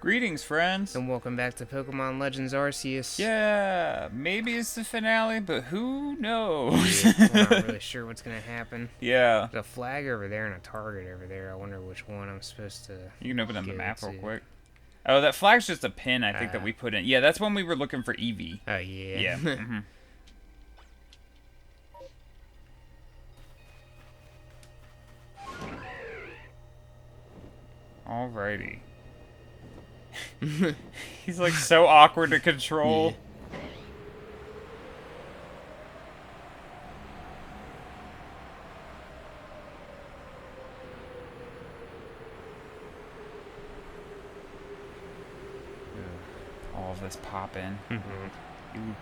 Greetings, friends. And welcome back to Pokemon Legends Arceus. Yeah, maybe it's the finale, but who knows? Yeah, we're not really sure what's going to happen. Yeah. There's a flag over there and a target over there. I wonder which one I'm supposed to You can open up the map real to. quick. Oh, that flag's just a pin, I think, that we put in. Yeah, that's when we were looking for Eevee. Oh, yeah. Yeah. Mm-hmm. Alrighty. He's like so awkward to control. Yeah. All of this popping. Mm-hmm. Ooh.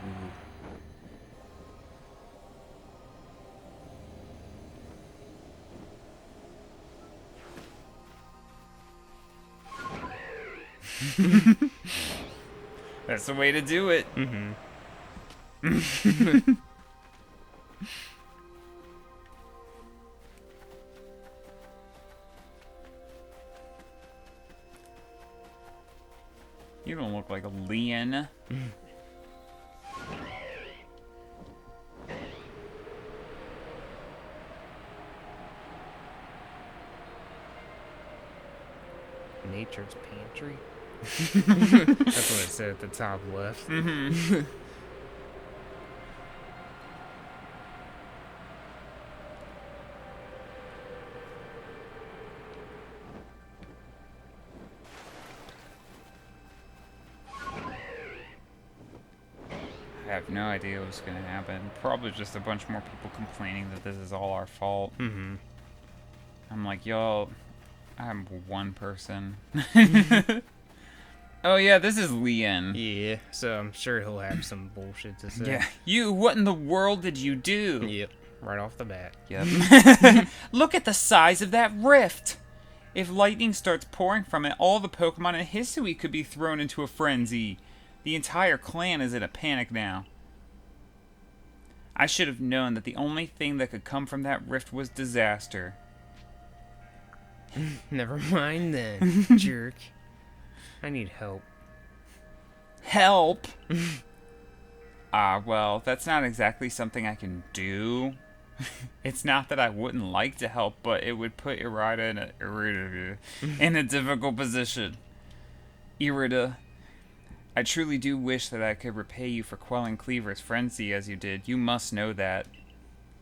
That's the way to do it. Mm-hmm. You don't look like a Leon. Nature's Pantry. That's what it said at the top left. Mm-hmm. I have no idea what's going to happen. Probably just a bunch more people complaining that this is all our fault. Mm-hmm. I'm like, y'all, I'm one person. Oh yeah, this is Leon. Yeah, so I'm sure he'll have some bullshit to say. Yeah. You, what in the world did you do? Yep, right off the bat. Yep. Look at the size of that rift. If lightning starts pouring from it, all the Pokemon in Hisui could be thrown into a frenzy. The entire clan is in a panic now. I should have known that the only thing that could come from that rift was disaster. Never mind then, jerk. I need help. Help? Well, that's not exactly something I can do. It's not that I wouldn't like to help, but it would put Irida in a difficult position. Irida, I truly do wish that I could repay you for quelling Cleaver's frenzy as you did. You must know that.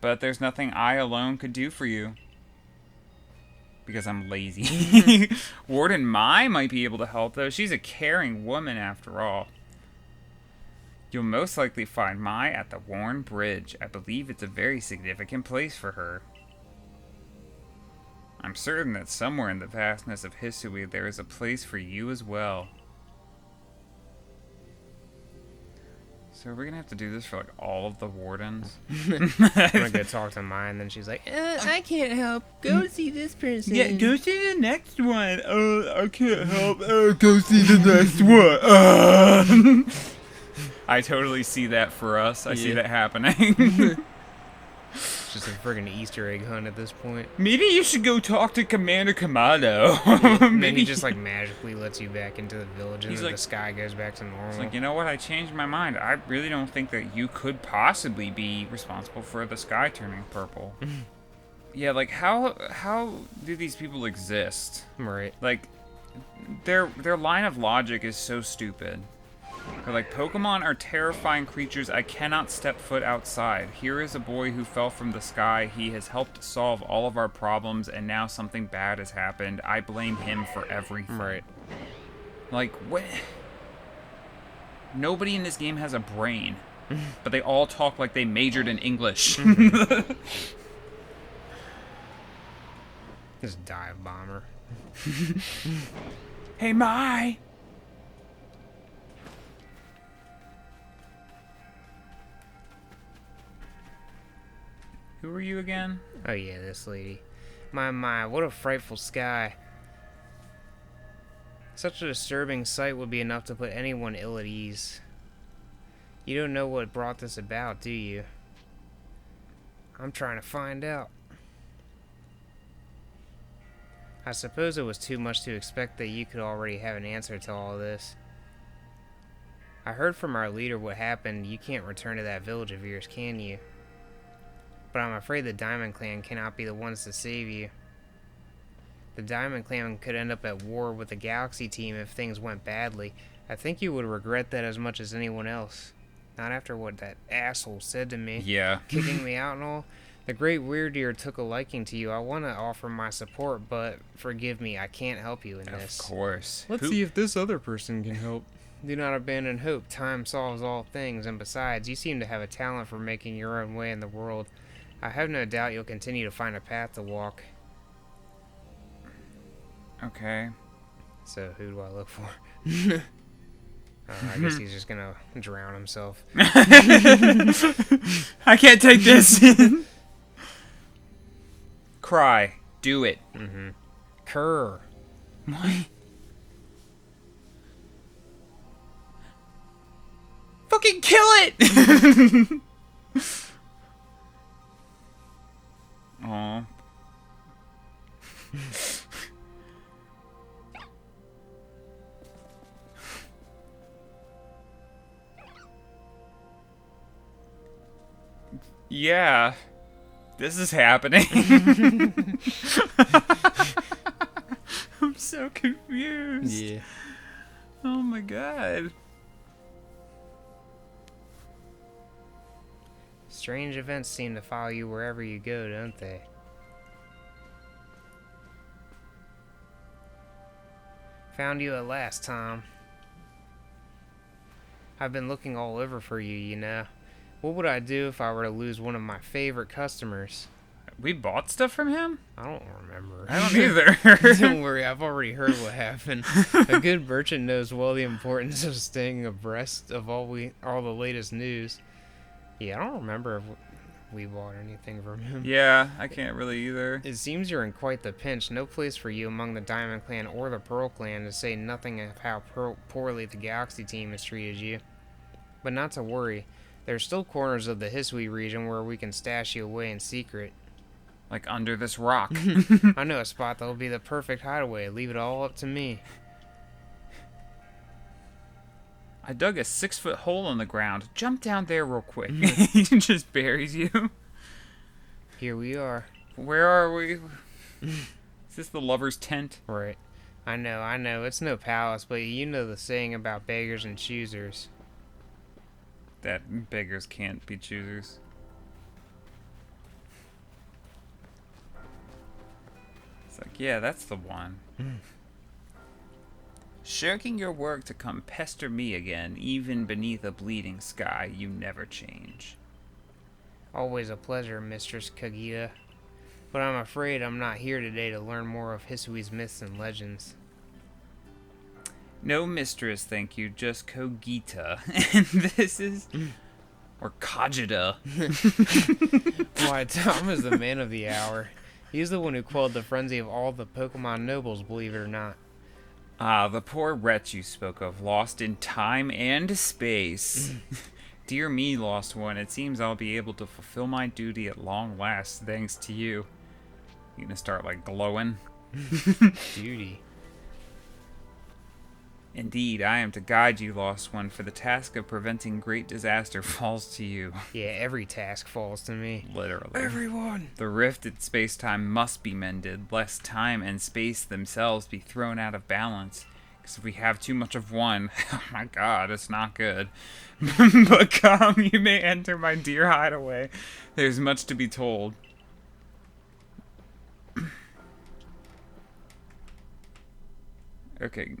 But there's nothing I alone could do for you. Because I'm lazy. Warden Mai might be able to help, though. She's a caring woman, after all. You'll most likely find Mai at the Warren Bridge. I believe it's a very significant place for her. I'm certain that somewhere in the vastness of Hisui there is a place for you as well. So are we gonna have to do this for like all of the wardens? I'm gonna go talk to Mai, and then she's like, I can't help. Go see this person. Yeah, go see the next one. I can't help. Go see the next one. I totally see that for us. I see that happening. It's just a friggin' Easter egg hunt at this point. Maybe you should go talk to Commander Kamado. Yeah, Maybe then he just like magically lets you back into the village, and He's then like- the sky goes back to normal. It's like, you know what? I changed my mind. I really don't think that you could possibly be responsible for the sky turning purple. Yeah, like how do these people exist? Right. Like their line of logic is so stupid. They're like, Pokemon are terrifying creatures. I cannot step foot outside. Here is a boy who fell from the sky. He has helped solve all of our problems, and now something bad has happened. I blame him for everything. Right. Like, what? Nobody in this game has a brain, but they all talk like they majored in English. Just dive bomber. Hey, Mai! Who are you again? Oh yeah, this lady. My, what a frightful sky. Such a disturbing sight would be enough to put anyone ill at ease. You don't know what brought this about, do you? I'm trying to find out. I suppose it was too much to expect that you could already have an answer to all this. I heard from our leader what happened. You can't return to that village of yours, can you? But I'm afraid the Diamond Clan cannot be the ones to save you. The Diamond Clan could end up at war with the Galaxy team if things went badly. I think you would regret that as much as anyone else. Not after what that asshole said to me. Yeah. Kicking me out and all. The Great Weirdeer took a liking to you. I want to offer my support, but forgive me, I can't help you in this. Of course. Let's see if this other person can help. Do not abandon hope. Time solves all things, and besides, you seem to have a talent for making your own way in the world. I have no doubt you'll continue to find a path to walk. Okay. So, who do I look for? I guess he's just gonna drown himself. I can't take this. Cry. Do it. Mm-hmm. Kerr. What? Fucking kill it! Aw. Yeah. This is happening. I'm so confused. Yeah. Oh my god. Strange events seem to follow you wherever you go, don't they? Found you at last, Tom. I've been looking all over for you, you know. What would I do if I were to lose one of my favorite customers? We bought stuff from him? I don't remember. I don't either. Don't worry, I've already heard what happened. A good merchant knows well the importance of staying abreast of all the latest news. Yeah, I don't remember if we bought anything from him. Yeah, I can't really either. It seems you're in quite the pinch. No place for you among the Diamond Clan or the Pearl Clan, to say nothing of how poorly the Galaxy team has treated you. But not to worry. There are still corners of the Hisui region where we can stash you away in secret. Like under this rock. I know a spot that'll be the perfect hideaway. Leave it all up to me. I dug a 6-foot hole in the ground. Jump down there real quick. He just buries you. Here we are. Where are we? Is this the lover's tent? Right. I know. It's no palace, but you know the saying about beggars and choosers. That beggars can't be choosers. It's like, yeah, that's the one. Shirking your work to come pester me again, even beneath a bleeding sky, you never change. Always a pleasure, Mistress Kaguya. But I'm afraid I'm not here today to learn more of Hisui's myths and legends. No mistress, thank you, just Kogita. And this is... or Kajita. Why, Tom is the man of the hour. He's the one who quelled the frenzy of all the Pokemon nobles, believe it or not. Ah, the poor wretch you spoke of, lost in time and space. Dear me, lost one, it seems I'll be able to fulfill my duty at long last, thanks to you. You gonna start, like, glowing? Duty. Indeed, I am to guide you, lost one, for the task of preventing great disaster falls to you. Yeah, every task falls to me. Literally. Everyone! The rift in space-time must be mended, lest time and space themselves be thrown out of balance. Because if we have too much of one, oh my god, it's not good. But come, you may enter my dear hideaway. There's much to be told. Okay,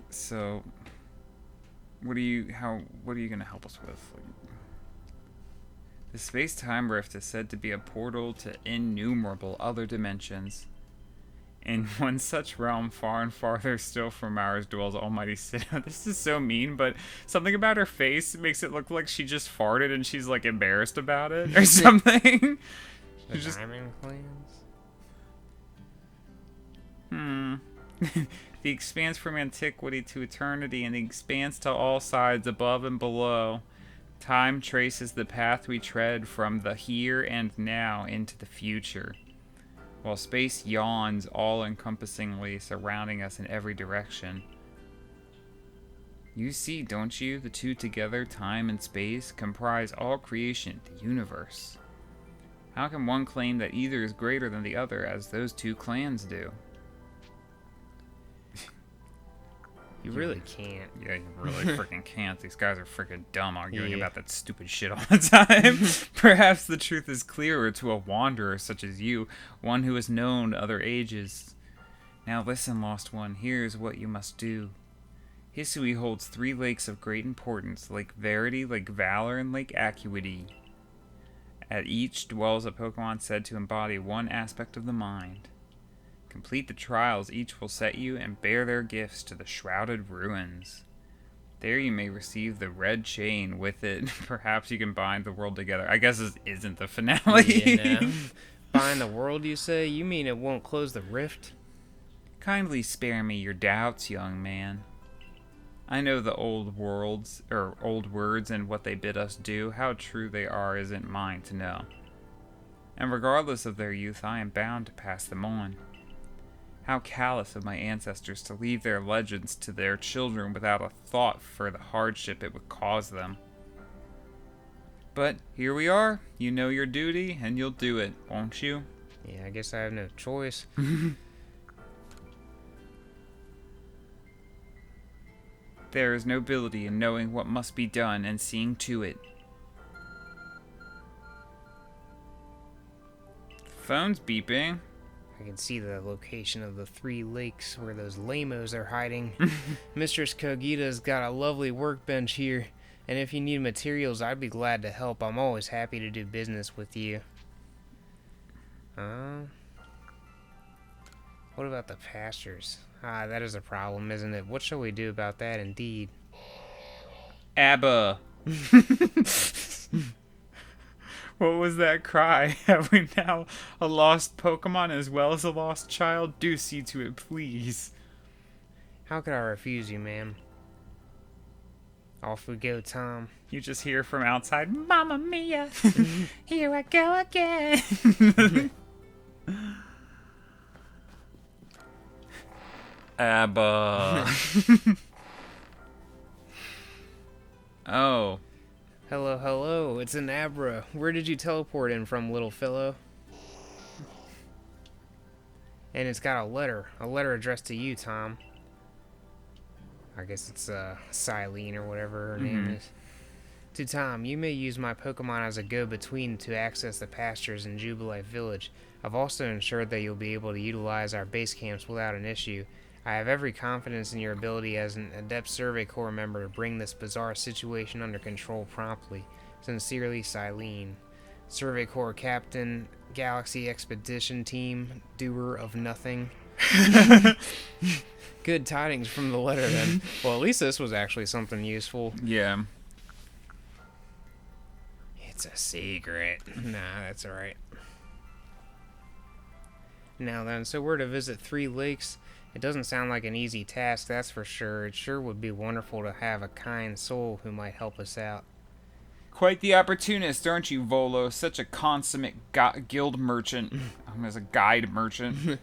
so what are you gonna help us with? The space-time rift is said to be a portal to innumerable other dimensions. In one such realm, far and farther still from ours, dwells Almighty Sinnoh. This is so mean, but something about her face makes it look like she just farted and she's like embarrassed about it or something. The Diamond Clans? The expanse from antiquity to eternity, and the expanse to all sides above and below. Time traces the path we tread from the here and now into the future. while space yawns all-encompassingly, surrounding us in every direction. You see, don't you, the two together, time and space, comprise all creation, the universe. How can one claim that either is greater than the other, as those two clans do? You really can't. Yeah, you really freaking can't. These guys are freaking dumb arguing about that stupid shit all the time. Perhaps the truth is clearer to a wanderer such as you, one who has known other ages. Now listen, Lost One, here's what you must do. Hisui holds 3 lakes of great importance, Lake Verity, Lake Valor, and Lake Acuity. At each dwells a Pokemon said to embody one aspect of the mind. Complete the trials each will set you and bear their gifts to the Shrouded Ruins. There you may receive the red chain. With it, perhaps you can bind the world together. I guess this isn't the finale. Yeah, bind the world, you say? You mean it won't close the rift? Kindly spare me your doubts, young man. I know the old words and what they bid us do. How true they are isn't mine to know. And regardless of their youth, I am bound to pass them on. How callous of my ancestors to leave their legends to their children without a thought for the hardship it would cause them. But here we are. You know your duty, and you'll do it, won't you? Yeah, I guess I have no choice. There is nobility in knowing what must be done and seeing to it. Phone's beeping. I can see the location of the 3 lakes where those lamos are hiding. Mistress Kogita's got a lovely workbench here, and if you need materials, I'd be glad to help. I'm always happy to do business with you. What about the pastures? That is a problem, isn't it? What shall we do about that, indeed? ABBA. What was that cry? Have we now a lost Pokemon as well as a lost child? Do see to it, please. How could I refuse you, ma'am? Off we go, Tom. You just hear from outside, Mamma Mia! Here I go again! ABBA. Oh. Hello, hello. It's an Abra. Where did you teleport in from, little fellow? And it's got a letter addressed to you, Tom. I guess it's Silene or whatever her name is. To Tom, you may use my Pokemon as a go-between to access the pastures in Jubilife Village. I've also ensured that you'll be able to utilize our base camps without an issue. I have every confidence in your ability as an adept Survey Corps member to bring this bizarre situation under control promptly. Sincerely, Silene. Survey Corps Captain, Galaxy Expedition Team, Doer of Nothing. Good tidings from the letter, then. Well, at least this was actually something useful. Yeah. It's a secret. Nah, that's alright. Now then, so we're to visit 3 lakes. It doesn't sound like an easy task, that's for sure. It sure would be wonderful to have a kind soul who might help us out. Quite the opportunist, aren't you, Volo? Such a consummate guild merchant. As a guide merchant.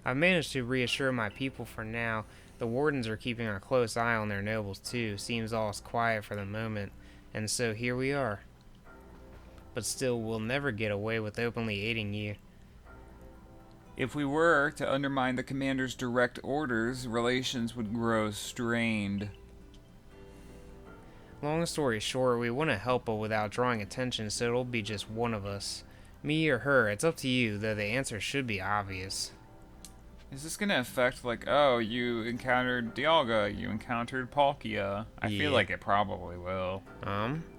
I've managed to reassure my people for now. The wardens are keeping a close eye on their nobles, too. Seems all is quiet for the moment. And so here we are. But still, we'll never get away with openly aiding you. If we were to undermine the commander's direct orders, relations would grow strained. Long story short, we want to help but without drawing attention, so it'll be just one of us. Me or her, it's up to you, though the answer should be obvious. Is this going to affect, like, oh, you encountered Dialga, you encountered Palkia? I feel like it probably will.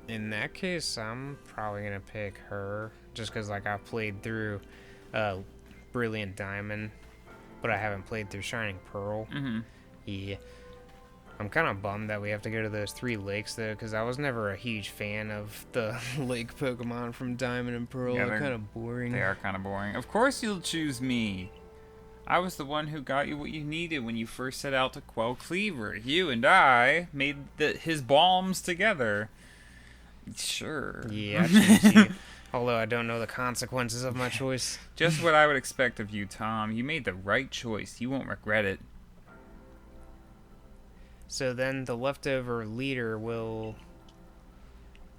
In that case, I'm probably going to pick her, just because, like, I've played through, Brilliant Diamond, but I haven't played through Shining Pearl. Yeah. I'm kind of bummed that we have to go to those 3 lakes, though, because I was never a huge fan of the lake Pokemon from Diamond and Pearl. Yeah, they're kind of boring. They are kind of boring. Of course you'll choose me. I was the one who got you what you needed when you first set out to quell Cleaver. You and I made his balms together. Sure. Yeah, I choose you. Although I don't know the consequences of my choice. Just what I would expect of you, Tom. You made the right choice. You won't regret it. So then the leftover leader will...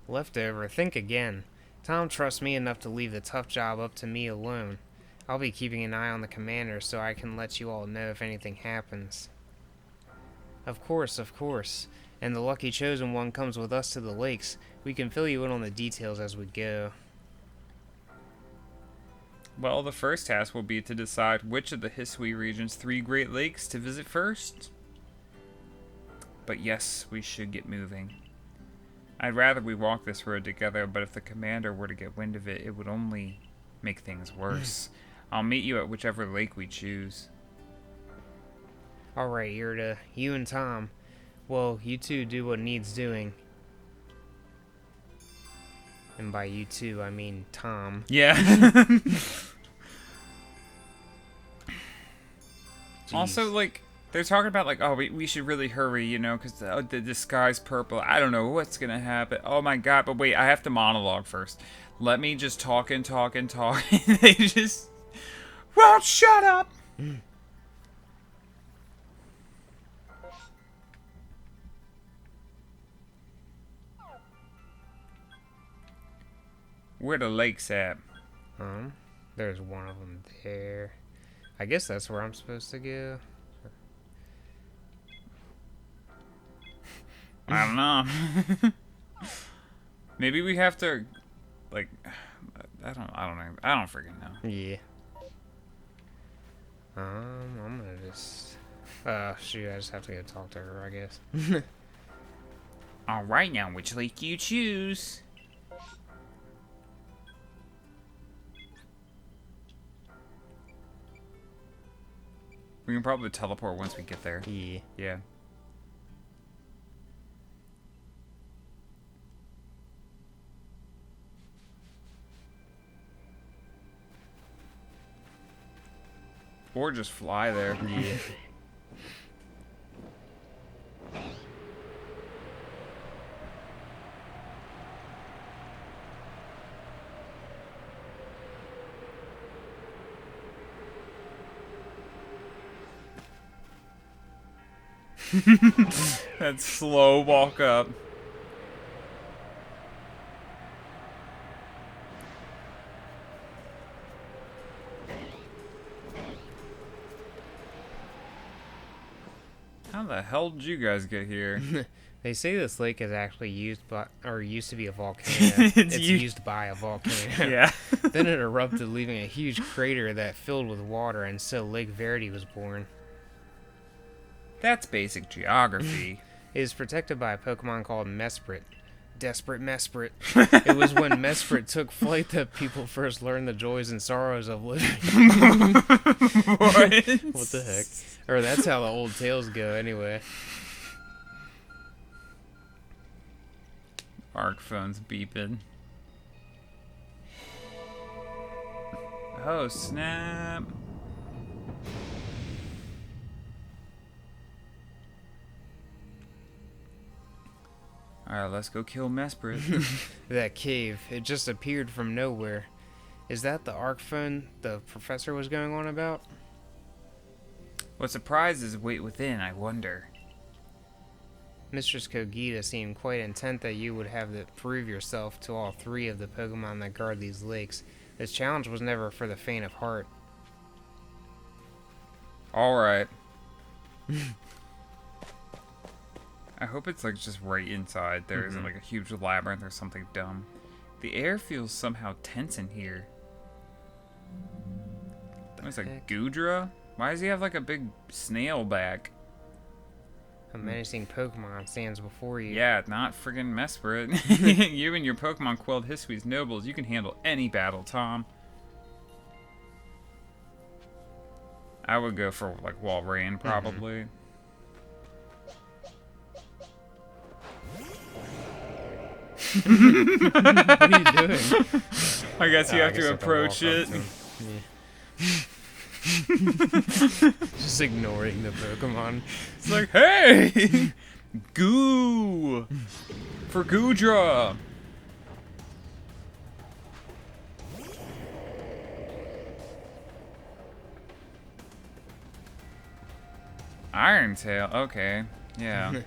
Leftover? Think again. Tom trusts me enough to leave the tough job up to me alone. I'll be keeping an eye on the commander so I can let you all know if anything happens. Of course, of course. And the lucky chosen one comes with us to the lakes. We can fill you in on the details as we go. Well, the first task will be to decide which of the Hisui region's 3 Great Lakes to visit first. But yes, we should get moving. I'd rather we walk this road together, but if the commander were to get wind of it, it would only make things worse. I'll meet you at whichever lake we choose. Alright, Irida. You and Tom. Well, you two do what needs doing. And by you two, I mean Tom. Yeah. Also, like, they're talking about, like, oh, we should really hurry, you know, because the sky's purple. I don't know what's going to happen. Oh, my God. But wait, I have to monologue first. Let me just talk and talk and talk. They just won't shut up. Where the lakes at? There's one of them there. I guess that's where I'm supposed to go. I don't know. Maybe we have to, like, I don't know. I don't freaking know. Yeah. I'm gonna just... shoot, I just have to go talk to her, I guess. Alright, now, which lake do you choose? We can probably teleport once we get there. Yeah. Yeah. Or just fly there. Yeah. That slow walk up. How the hell did you guys get here? They say this lake is actually used to be a volcano. It's used by a volcano. Yeah. Then it erupted, leaving a huge crater that filled with water, and so Lake Verity was born. That's basic geography. It is protected by a Pokemon called Mesprit. Desperate Mesprit. It was when Mesprit took flight that people first learned the joys and sorrows of living. What? What the heck? Or that's how the old tales go, anyway. Arc phone's beeping. Oh, snap. Alright, let's go kill Mesprit. That cave, it just appeared from nowhere. Is that the arc phone the professor was going on about? What surprises wait within, I wonder. Mistress Kogita seemed quite intent that you would have to prove yourself to all 3 of the Pokemon that guard these lakes. This challenge was never for the faint of heart. Alright. I hope it's like just right inside. There isn't like a huge labyrinth or something dumb. The air feels somehow tense in here. It's like Gudra? Why does he have like a big snail back? A menacing Pokemon stands before you. Yeah, not friggin' Mesprit. You and your Pokemon quelled Hisui's nobles. You can handle any battle, Tom. I would go for like Walrein, probably. What are you doing? I guess you have to approach it. Just ignoring the Pokemon. It's like, hey! Goo! For Gudra! Iron Tail. Okay. Yeah.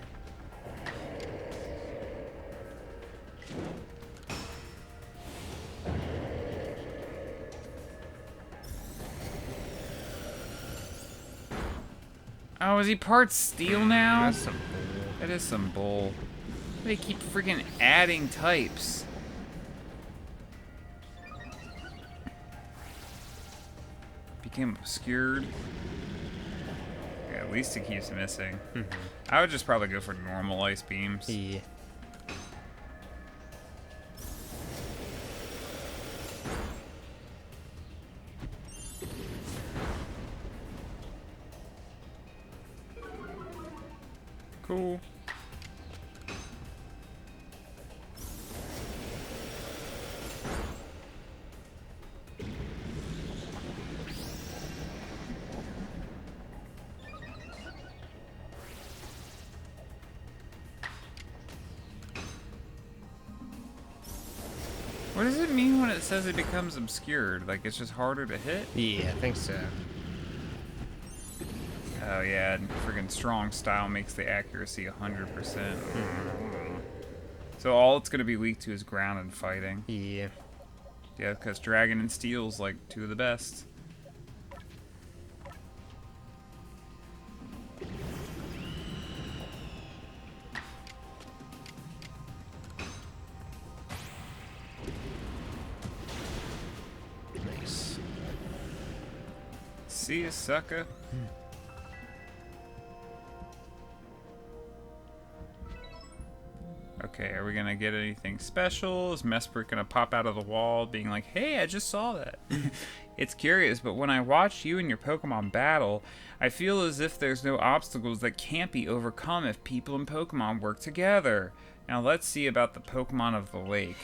Oh, is he part steel now? That's some bull. That is some bull. They keep freaking adding types. Became obscured. Yeah, at least it keeps missing. I would just probably go for normal ice beams. Yeah. Cool. What does it mean when it says it becomes obscured? Like it's just harder to hit? Yeah, I think so. Oh yeah, freaking strong style makes the accuracy 100%. So all it's gonna be weak to is ground and fighting. Yeah. Yeah, because dragon and steel's like two of the best. Nice. See ya, sucker. Okay, are we gonna get anything special? Is Mesprit gonna pop out of the wall being like, hey, I just saw that? It's curious, but when I watch you and your Pokemon battle, I feel as if there's no obstacles that can't be overcome if people and Pokemon work together. Now let's see about the Pokemon of the lake.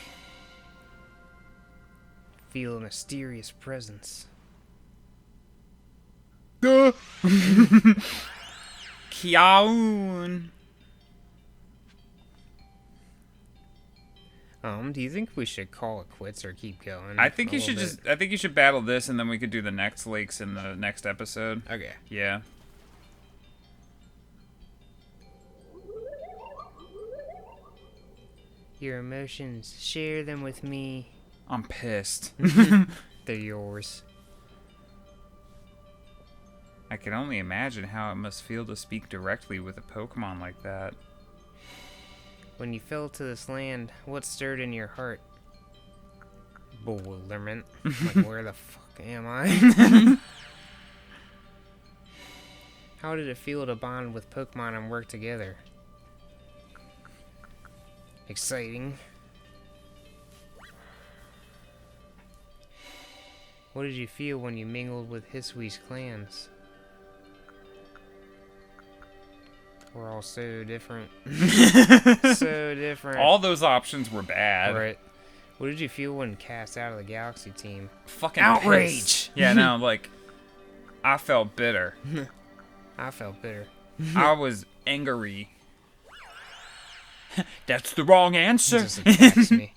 Feel a mysterious presence. Kyaun. Do you think we should call it quits or keep going? I think a you should little just. I think you should battle this, and then we could do the next lakes in the next episode. bit? Okay. Yeah. Your emotions, share them with me. I'm pissed. They're yours. I can only imagine how it must feel to speak directly with a Pokemon like that. When you fell to this land, what stirred in your heart? Bewilderment. Like, where the fuck am I? How did it feel to bond with Pokemon and work together? Exciting. What did you feel when you mingled with Hisui's clans? We're all so different. So different. All those options were bad. Right. What did you feel when cast out of the Galaxy team? Fucking Outrage! pissed. Yeah, no, like, I felt bitter. I felt bitter. I was angry. That's the wrong answer. This attacks me.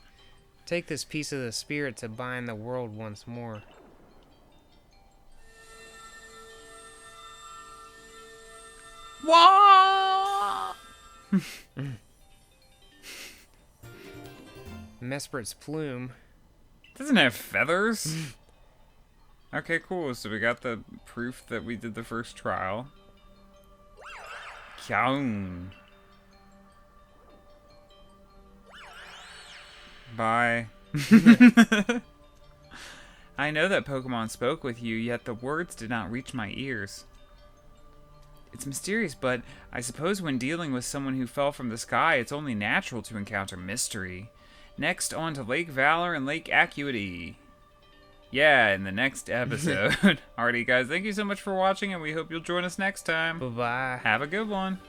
Take this piece of the spirit to bind the world once more. What? Mesprit's plume. Doesn't have feathers. Okay, cool. So we got the proof that we did the first trial. Kyaun. Bye. I know that Pokemon spoke with you, yet the words did not reach my ears. It's mysterious, but I suppose when dealing with someone who fell from the sky, it's only natural to encounter mystery. Next, on to Lake Valor and Lake Acuity. Yeah, in the next episode. Alrighty, guys, thank you so much for watching, and we hope you'll join us next time. Bye-bye. Have a good one.